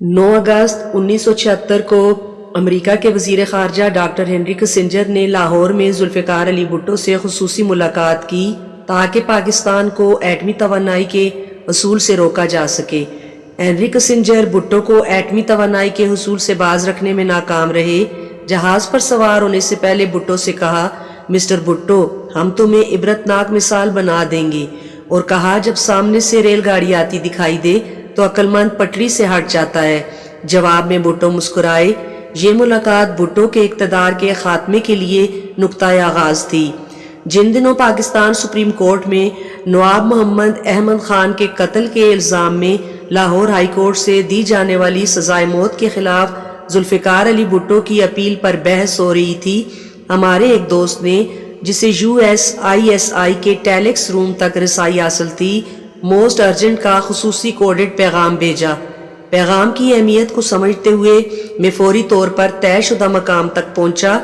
9 अगस्त 1976 को अमेरिका के वज़ीर ख़ारजा डॉक्टर हेनरी किसिंजर ने लाहौर में जुल्फ़िकार अली भुट्टो से ख़ुसूसी मुलाकात की ताकि पाकिस्तान को एटमी तवानाई के हसूल से रोका जा सके। हेनरी किसिंजर भुट्टो को एटमी तवानाई के हसूल से बाज रखने में नाकाम रहे। जहाज़ पर सवार होने से पहले भुट्टो से कहा, मिस्टर भुट्टो, हम तुम्हें इबरतनाक मिसाल बना देंगे, और कहा जब सामने से रेलगाड़ी आती दिखाई दे तो अक्लमंद पटरी से हट जाता है। जवाब में भुट्टो मुस्कुराए। ये मुलाकात भुट्टो के इक़्तिदार के खात्मे के लिए नुक्ता आगाज थी। जिन दिनों पाकिस्तान सुप्रीम कोर्ट में नवाब मोहम्मद अहमद खान के कत्ल के इल्ज़ाम में लाहौर हाई कोर्ट से दी जाने वाली सजाए मौत के खिलाफ जुल्फ़िकार अली भुट्टो की अपील पर बहस हो रही थी, हमारे एक दोस्त ने, जिसे USISI के टेलेक्स रूम तक रसाई हासिल थी, मोस्ट अर्जेंट का खुसूसी कोडेड पैगाम भेजा। पैगाम की अहमियत को समझते हुए मैं फौरी तौर पर तयशुदा मकाम तक पहुंचा।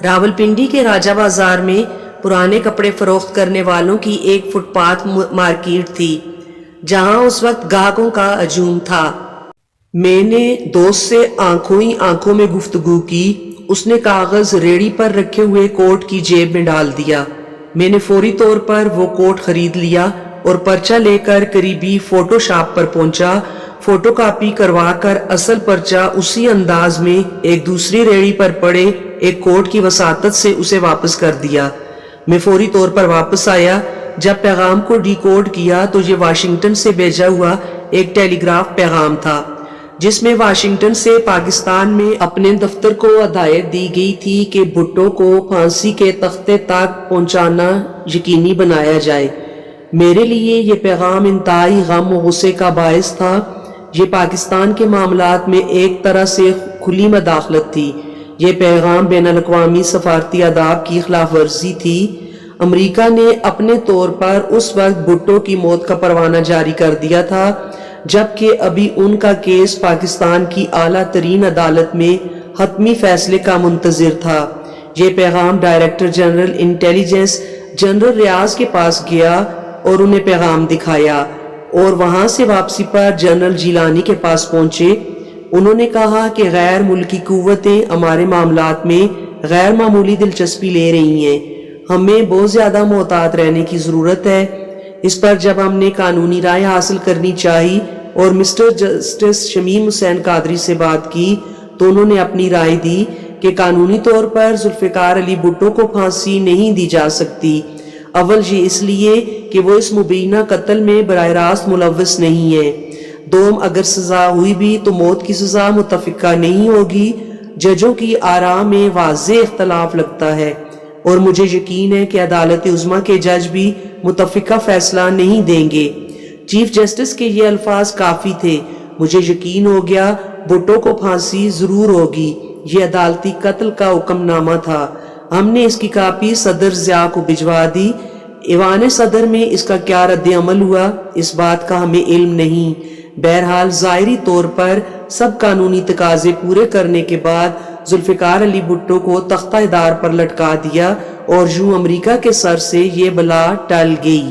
रावलपिंडी के राजा बाजार में पुराने कपड़े फरोख्त करने वालों की एक फुटपाथ मार्केट थी, जहां उस वक्त ग्राहकों का हजूम था। मैंने दोस्त से आंखों ही आंखों में गुफ्तगू की। उसने कागज रेड़ी पर रखे हुए कोट की जेब में डाल दिया। मैंने फौरी तौर पर वो कोट खरीद लिया और पर्चा लेकर करीबी फोटो शॉप पर पहुंचा। फोटोकॉपी करवाकर असल पर्चा उसी अंदाज में एक दूसरी रेड़ी पर पड़े एक कोट की वसातत से उसे वापस कर दिया। मैं फौरी तौर पर वापस आया। जब पैगाम को डिकोड किया तो ये वाशिंगटन से भेजा हुआ एक टेलीग्राफ पैगाम था, जिसमें वाशिंगटन से पाकिस्तान में अपने दफ्तर को हदायत दी गई थी कि भुट्टो को फांसी के तख्ते तक पहुंचाना यकीनी बनाया जाए। मेरे लिए ये पैगाम इंतहाई गम और गुस्से का बायस था। ये पाकिस्तान के मामलात में एक तरह से खुली मदाखलत थी। ये पैगाम बैनुल-अक़वामी सफारती आदाब की खिलाफ वर्जी थी। अमेरिका ने अपने तौर पर उस वक्त भुट्टो की मौत का परवाना जारी कर दिया था, जबकि अभी उनका केस पाकिस्तान की आला तरीन अदालत में हतमी फैसले का मुंतजिर था। ये पैगाम डायरेक्टर जनरल इंटेलिजेंस जनरल रियाज के पास गया और उन्हें पैगाम दिखाया, और वहां से वापसी पर जनरल जिलानी के पास पहुंचे। उन्होंने कहा कि गैर मुल्की कुव्वतें हमारे मामलात में गैर मामूली दिलचस्पी ले रही हैं, हमें बहुत ज्यादा मोहतात रहने की जरूरत है। इस पर जब हमने कानूनी राय हासिल करनी चाहिए और मिस्टर जस्टिस शमीम हुसैन कादरी से बात की, तो उन्होंने अपनी राय दी कि कानूनी तौर पर जुल्फ़िकार अली भुट्टो को फांसी नहीं दी जा सकती। अव्वल ये इसलिए कि वो इस मुबीना कत्ल में बराह रास्त मुलव्वस नहीं है। दोम, अगर सजा हुई भी तो मौत की सजा मुतफ़िका नहीं होगी। जजों की आरा में वाज़ेह इख्तलाफ लगता है, और मुझे यकीन है कि अदालत उज़्मा के जज भी मुतफ़िका फैसला नहीं देंगे। चीफ जस्टिस के ये अल्फाज काफ़ी थे। मुझे यकीन हो गया भुट्टो को फांसी जरूर होगी। ये अदालती कत्ल का हुक्मनामा था। हमने इसकी कापी सदर ज़िया को भिजवा दी। ईवान सदर में इसका क्या रद्द अमल हुआ, इस बात का हमें इल्म नहीं। बहरहाल ज़ाहिरी तौर पर सब कानूनी तकाजे पूरे करने के बाद जुल्फ़िकार अली भुट्टो को तख्ता-ए-दार पर लटका दिया, और यूं अमेरिका के सर से ये बला टल गई।